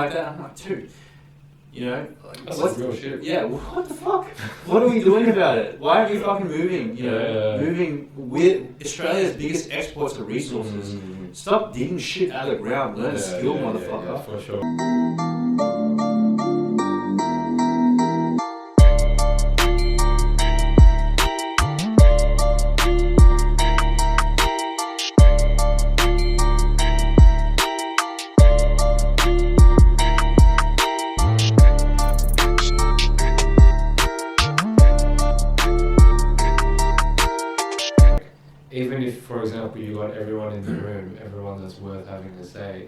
like that. I'm like, dude, you know, like, that's like real shit. Yeah, what the fuck? What are we doing about it? Why are we fucking moving? You know, moving with Australia's biggest exports of resources. Stop digging shit out of the ground. Learn a skill, motherfucker. Yeah, for sure. Even if, for example, you got everyone in the room, everyone that's worth having a say,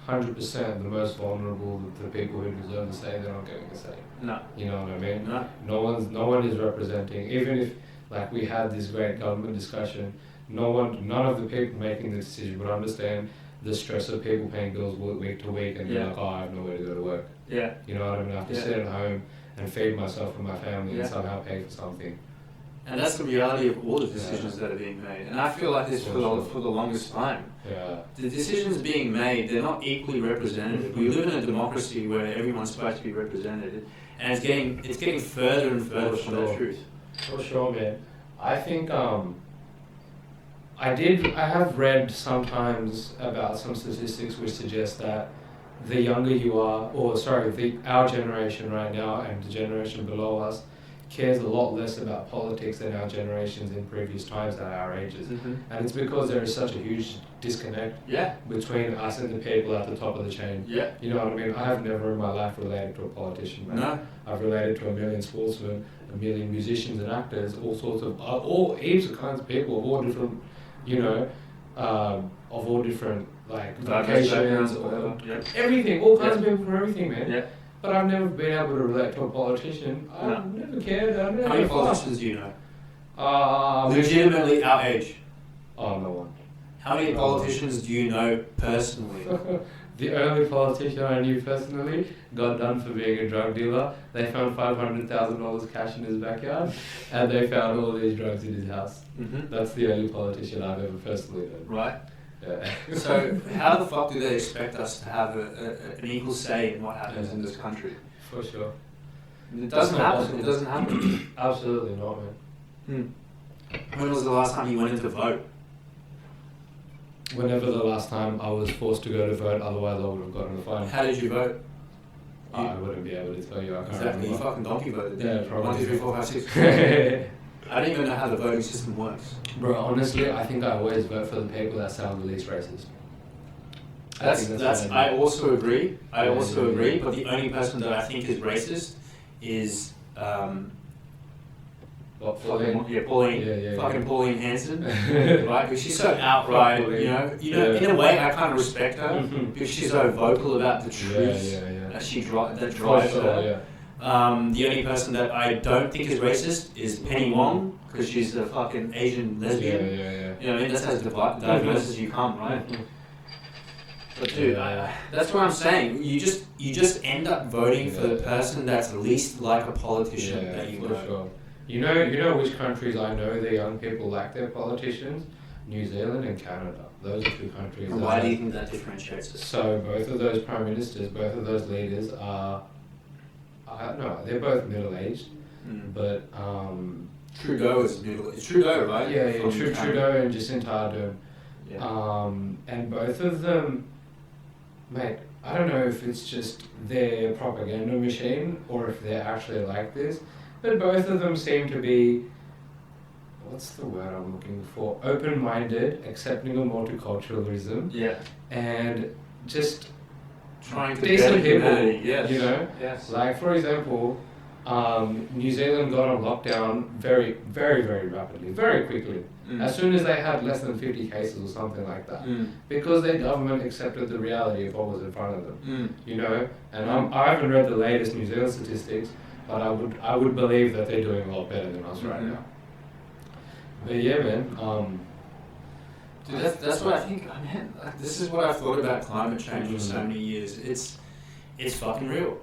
100% the most vulnerable, the people who deserve a say, they're not getting a say. No. You know what I mean? No. No one is representing. Even if, like, we had this great government discussion, none of the people making the decision would understand the stress of people paying bills week to week and being like, oh, I have nowhere to go to work. Yeah. You know what I mean? I have to sit at home and feed myself and my family and somehow pay for something. And that's the reality of all the decisions that are being made. And I feel like this for the longest time. Yeah. The decisions being made, they're not equally representative. We live in a democracy where everyone's supposed to be represented, and it's getting further and further from that truth. For sure, man. I think I have read sometimes about some statistics which suggest that the younger you are, our generation right now and the generation below us cares a lot less about politics than our generations in previous times at our ages. Mm-hmm. And it's because there is such a huge disconnect between us and the people at the top of the chain. Yeah. You know what I mean? I have never in my life related to a politician, man. No. I've related to a million sportsmen, a million musicians and actors, all heaps of kinds of people of all different, of all different, like, vocations, everything, all kinds of people from everything, man. Yeah. But I've never been able to relate to a politician. I've never cared. How many politicians do you know? Legitimately Legitimately our age. Oh, no one. How many politicians do you know personally? The only politician I knew personally got done for being a drug dealer. They found $500,000 cash in his backyard, and they found all these drugs in his house. Mm-hmm. That's the only politician I've ever personally known. Right. Yeah. So how the fuck do they expect us to have an equal say in what happens in this country? For sure. It doesn't happen. It doesn't happen. Absolutely not, man. When was the last time you went in to vote? Whenever the last time I was forced to go to vote, otherwise I would have gotten a fine. How did you vote? I wouldn't be able to tell you. I can't Exactly. remember. You fucking donkey voted. Yeah, probably. 1, 2, 3, 4, 5, 6. I don't even know how the voting system works. Bro, honestly, I think I always vote for the people that sound the least racist. I also agree. Agree. But the only person that I think is racist is Pauline? Pauline. Fucking Pauline Hanson, right? Because she's so outright. In a way, I kind of respect her because she's so vocal about the truths that drives her. The only person that I don't think is racist is Penny Wong, because she's a fucking Asian lesbian. You know what I mean? That's as diverse as you come, right? But dude, that's what I'm saying. You just end up voting for the person that's least like a politician that you know. Sure. You know which countries I know the young people like their politicians? New Zealand and Canada. Those are two countries. And why do you think that differentiates it? So both of those prime ministers, both of those leaders are. They're both middle-aged, but Trudeau is middle. It's Trudeau, right? Yeah, Trudeau and Jacinta Ardern. Yeah. And both of them, mate, I don't know if it's just their propaganda machine or if they're actually like this, but both of them seem to be, what's the word I'm looking for? Open-minded, accepting of multiculturalism. Yeah. And just trying to decent people, yes. Yes. Like, for example, New Zealand got on lockdown very, very, very rapidly, very quickly, as soon as they had less than 50 cases or something like that, because their government accepted the reality of what was in front of them, and I haven't read the latest New Zealand statistics, but I would believe that they're doing a lot better than us right now. But yeah, man. Dude, that's what I think. Man, this is what I've thought about climate change for so many years. It's fucking real.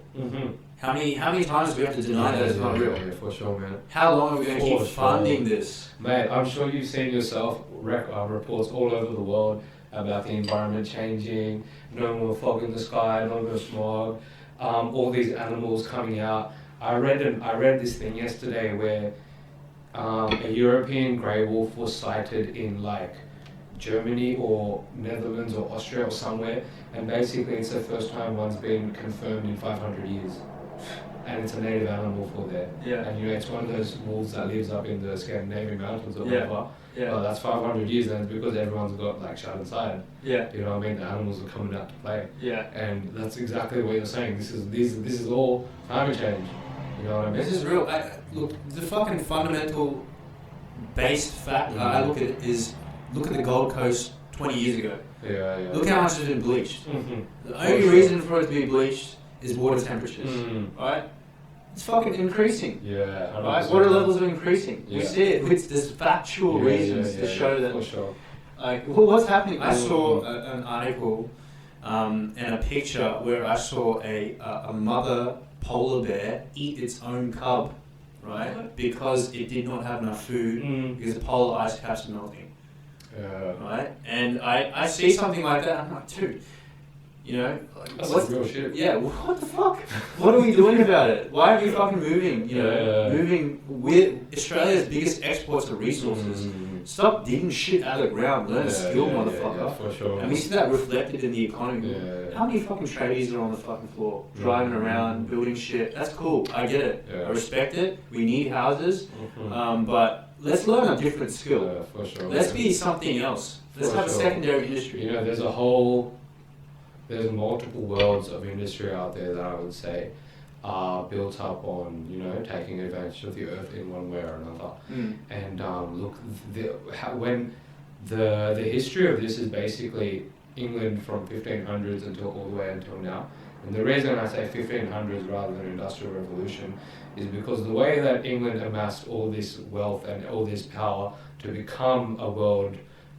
How many times do we have to deny that it's not real? Yeah, for sure, man. How long are we going to keep funding this? Mate, I'm sure you've seen yourself reports all over the world about the environment changing, no more fog in the sky, no more smog, all these animals coming out. I read this thing yesterday where a European grey wolf was sighted in like Germany or Netherlands or Austria or somewhere, and basically it's the first time one's been confirmed in 500 years. And it's a native animal for there. Yeah. And you know, it's one of those wolves that lives up in the Scandinavian mountains or Yeah. whatever. Yeah. Well, that's 500 years, and it's because everyone's got like shut inside. Yeah. You know what I mean? The animals are coming out to play. Yeah. And that's exactly what you're saying. This is all climate change. You know what I mean? This is real. Look, the fucking fundamental base fact I look at it is, look at the Gold Coast 20 years ago. Yeah. Look how much has been bleached. Mm-hmm. The only reason for it to be bleached is water temperatures. Right? It's fucking increasing. Yeah. 100%. Right? Water levels are increasing. Yeah. We see it. There's factual reasons to show that. For sure. Like, well, what's happening? I saw an article and a picture where I saw a mother polar bear eat its own cub, right? Because it did not have enough food because the polar ice caps are melting. Right? And I see something like that, I'm like, dude, you know, like, That's what's real shit. Yeah, what the fuck? What are we doing about it? Why aren't we fucking moving? You know, moving with Australia's biggest exports of resources. Stop digging shit out of the ground. Learn a skill, motherfucker. Yeah, for sure. And we see that reflected in the economy. Yeah. How many fucking tradies are on the fucking floor, driving around, building shit? That's cool. I get it. Yeah. I respect it. We need houses, but let's learn a different skill. Yeah, for sure. Let's be something else. Let's have a secondary industry. You know, there's multiple worlds of industry out there that I would say are built up on, you know, taking advantage of the earth in one way or another. And look, when the history of this is basically England from 1500s until all the way until now. And the reason I say 1500s rather than Industrial Revolution is because the way that England amassed all this wealth and all this power to become a world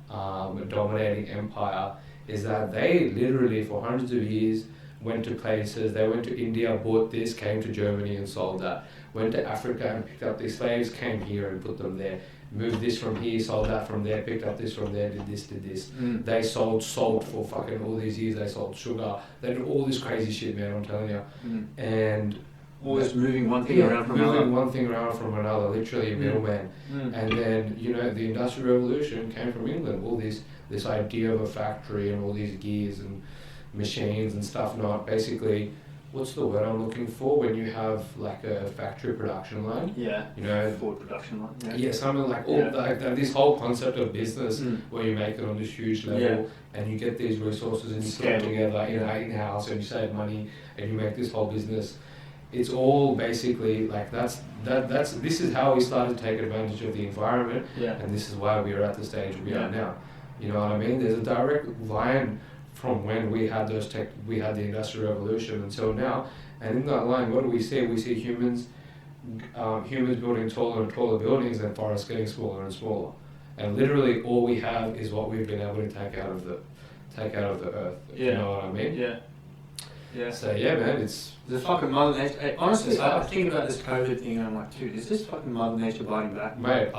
dominating empire is that they literally for hundreds of years went to places. They went to India, bought this, came to Germany and sold that. Went to Africa and picked up these slaves, came here and put them there. Moved this from here, sold that from there, picked up this from there, did this. They sold salt for fucking all these years. They sold sugar. They did all this crazy shit, man, I'm telling you. And always moving one thing around from another. Moving one thing around from another, literally a middleman. And then, you know, the Industrial Revolution came from England. All this idea of a factory and all these gears and machines and stuff, not basically, what's the word I'm looking for when you have like a factory production line? Yeah. You know, Ford production line. Yeah, something like this whole concept of business where you make it on this huge level and you get these resources and you put them together in-house and you save money and you make this whole business. It's all basically like this is how we started to take advantage of the environment and this is why we are at the stage we are now. You know what I mean? There's a direct line from when we had we had the Industrial Revolution until now, and in that line, what do we see? We see humans building taller and taller buildings, and forests getting smaller and smaller, and literally all we have is what we've been able to take out of the earth. You know what I mean? Yeah. So yeah, man, it's the fucking Mother Nature. Honestly, I think about this COVID thing, and I'm like, dude, is this fucking Mother Nature biting back? Mate,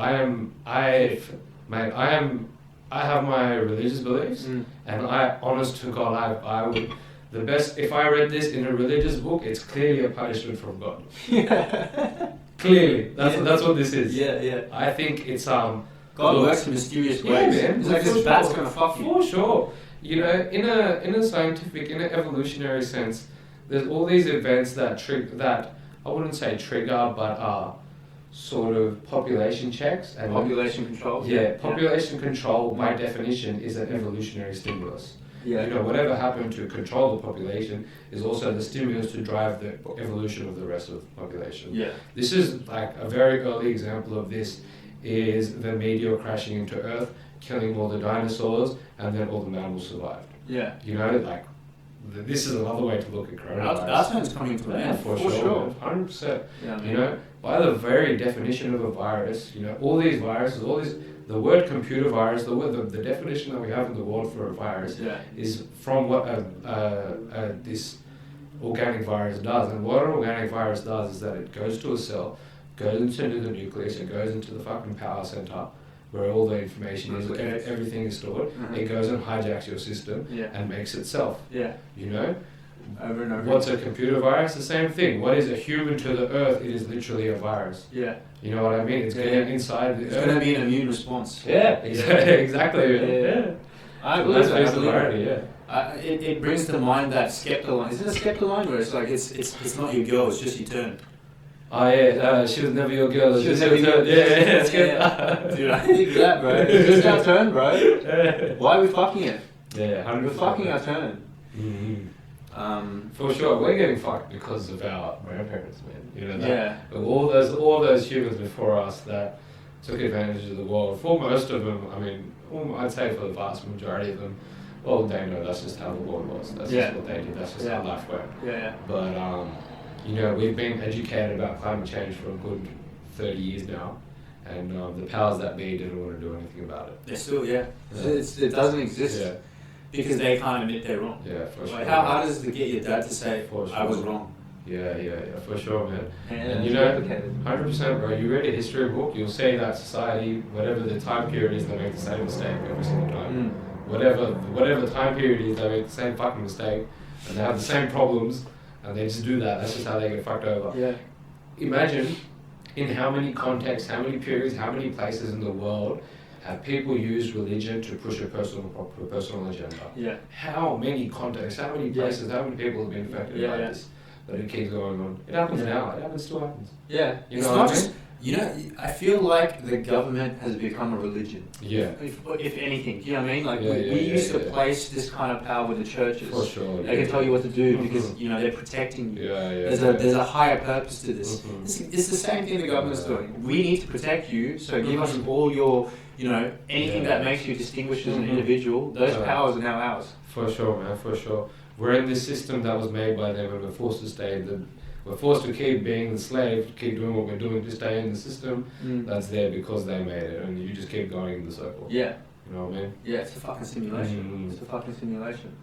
I have my religious beliefs, and honest to God, I would, the best, if I read this in a religious book, it's clearly a punishment from God. Clearly, that's what this is. I think it's God works in mysterious ways. Yeah, man. It's like this bat's gonna fuck you. For sure. You know, in a scientific, in an evolutionary sense, there's all these events that I wouldn't say trigger, but are sort of population checks and population control. Population control by definition is an evolutionary stimulus. You know, whatever happened to control the population is also the stimulus to drive the evolution of the rest of the population. This is like a very early example of this is the meteor crashing into Earth, killing all the dinosaurs, and then all the mammals survived. You know, like this is another way to look at coronavirus. That's when it's coming to an end. For sure. 100%. You know, by the very definition of a virus, you know, all these viruses, the word computer virus, the definition that we have in the world for a virus is from what this organic virus does. And what an organic virus does is that it goes to a cell, goes into the nucleus, it goes into the fucking power center, where all the information is, where Okay. everything is stored. It goes and hijacks your system and makes it self. Yeah. You know? Over and over. What's a computer virus? The same thing. What is a human to the earth? It is literally a virus. Yeah. You know what I mean? It's getting inside the It's earth. going to be an immune response. Yeah, exactly. Yeah. I Well, that's believe based on that. reality, It brings to mind that Skepta line. Is it a Skepta line where it's like it's not your girl, it's just your turn? Oh yeah, she was never your girl. She was never your- Yeah, it's good. Yeah. Dude, I think that, bro. It's just our turn, bro. Why are we fucking it? Yeah, We're 100%. fucking our turn. For sure, we're getting fucked because of our grandparents, man. You know that. Yeah. But all those humans before us that took advantage of the world. For most of them, I mean, I'd say for the vast majority of them, well, they know that's just how the world was. That's just what they did. That's just how life worked. Yeah. But you know, we've been educated about climate change for a good 30 years now, and the powers that be didn't want to do anything about it. They're still, it doesn't exist. Yeah. Because they can't admit they're wrong. Yeah, for sure. Like, how hard is it to get your dad to say, For sure. I was wrong? Yeah, for sure, man. And you know, 100%, bro. You read a history book, you'll see that society, whatever the time period is, they make the same mistake every single time. Whatever the time period is, they make the same fucking mistake, and they have the same problems, and they just do that. That's just how they get fucked over. Yeah. Imagine in how many contexts, how many periods, how many places in the world have people used religion to push a personal agenda. Yeah. How many contexts, how many places, how many people have been affected by this? But it keeps going on. It happens now. It still happens. Yeah. You it's know not what I just, mean? you know, I feel like the government has become a religion. Yeah. If anything, you know what I mean? Like we used to place this kind of power with the churches. For sure. They can tell you what to do because you know they're protecting you. There's a higher purpose to this. It's the same thing the government's doing. We need to protect you, so give us all your, you know, anything that makes you distinguished as an individual. Those powers are now ours. For sure, man. For sure. We're in this system that was made by them, and we're forced to stay. We're forced to keep being the slave, keep doing what we're doing to stay in the system that's there because they made it, and you just keep going in the circle. Yeah. You know what I mean? Yeah, it's a fucking simulation. It's a fucking simulation.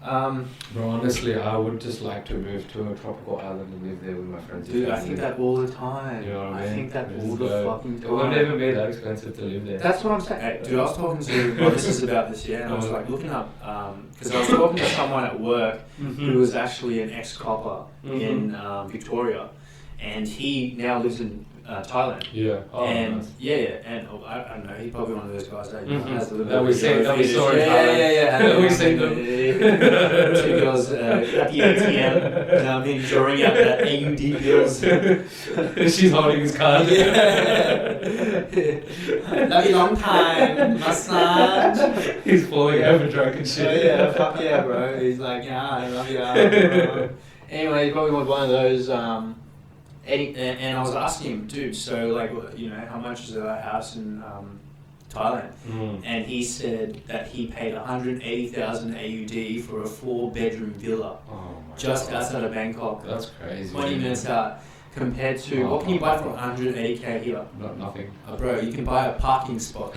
Bro, honestly, I would just like to move to a tropical island and live there with my friends. Dude, I think that all the time. You know what I mean? I think that all the fucking time. It wouldn't even be that expensive to live there. That's what I'm saying. Hey, dude, I was talking to my missus about this, and I was like looking up, because I was talking to someone at work who was actually an ex-copper in Victoria, and he now lives in Thailand. Yeah. Oh, and nice. And I don't know, he's probably one of those guys that has a little that we saw in Thailand. We've seen them. Two girls at the ATM, drawing out the AUD bills. She's holding his card. Love you long time, massage. He's falling over drunk and shit. Fuck yeah, bro. He's like, I love you, bro. Anyway, he's probably one of those. And I was asking him, dude, so like, you know, how much is a house in Thailand? And he said that he paid 180,000 AUD for a 4-bedroom villa just outside of Bangkok. That's crazy. 20 minutes out. Compared to, what can you buy for 180k here? Nothing. Bro, you can buy a parking spot.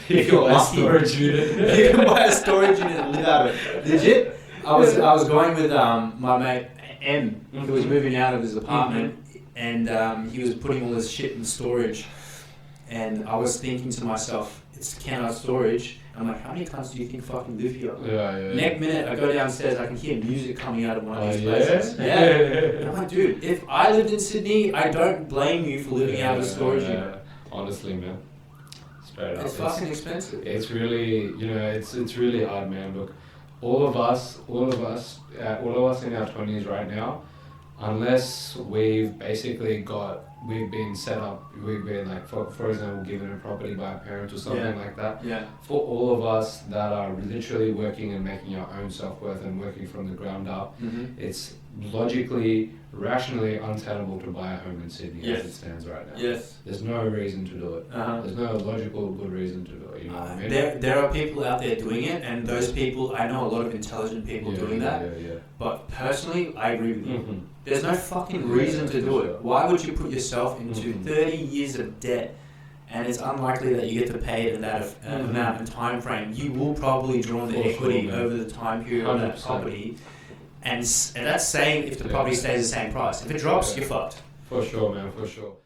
You can buy a storage unit. You can buy a storage unit and live out of it. Legit. I was going with my mate M, who was moving out of his apartment, and he was putting all this shit in storage. And I was thinking to myself, it's cannot storage. I'm like, how many times do you think fucking live here? Next minute, I go downstairs, I can hear music coming out of one of these places. And I'm like, dude, if I lived in Sydney, I don't blame you for living out of a storage unit. Honestly, man. Straight up. It's fucking expensive. It's really, you know, it's really hard, man. Look, all of us in our 20s right now, unless we've been set up, we've been like, for example, given a property by a parent or something like that. For all of us that are literally working and making our own self-worth and working from the ground up, it's logically, rationally untenable to buy a home in Sydney as it stands right now. There's no reason to do it. There's no logical good reason to do it. You know what I mean? There are people out there doing it, and those people, I know a lot of intelligent people doing that. But personally, I agree with you. There's no fucking reason to do it. Why would you put yourself into 30 years of debt, and it's unlikely that you get to pay it in that amount of time frame? You will probably draw on the equity over the time period of that property, and that's saying if the property stays the same price. If it drops, you're fucked. For sure, man, for sure.